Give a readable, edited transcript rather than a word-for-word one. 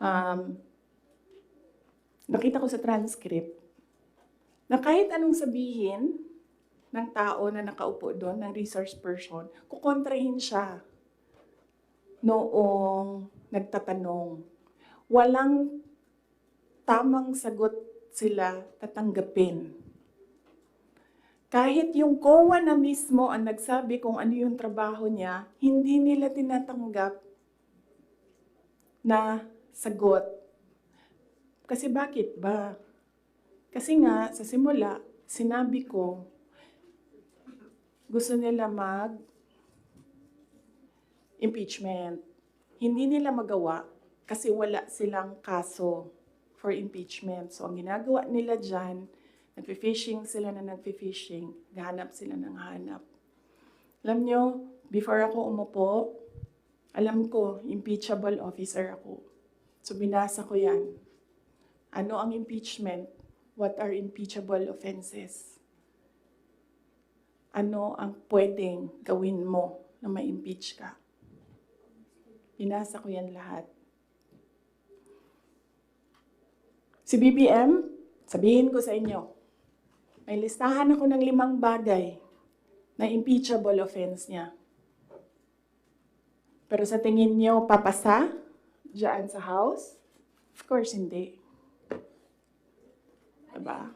um, nakita ko sa transcript na kahit anong sabihin ng tao na nakaupo doon, ng resource person, kukontrahin siya noong nagtatanong. Walang tamang sagot sila tatanggapin. Kahit yung COA na mismo ang nagsabi kung ano yung trabaho niya, hindi nila tinatanggap na sagot. Kasi bakit ba? Kasi nga, sa simula, sinabi ko, gusto nila mag-impeachment. Hindi nila magawa kasi wala silang kaso for impeachment. So, ang ginagawa nila dyan, nagfi-fishing sila na nagfi-fishing, gahanap sila ng hanap. Alam nyo, before ako umupo, alam ko, impeachable officer ako. So, binasa ko yan. Ano ang impeachment? What are impeachable offenses? Ano ang pwedeng gawin mo na ma-impeach ka? Binasa ko yan lahat. Si BBM, sabihin ko sa inyo, may listahan ako ng 5 bagay na impeachable offense niya. Pero sa tingin niyo, papasa dyan sa House? Of course, hindi. Diba?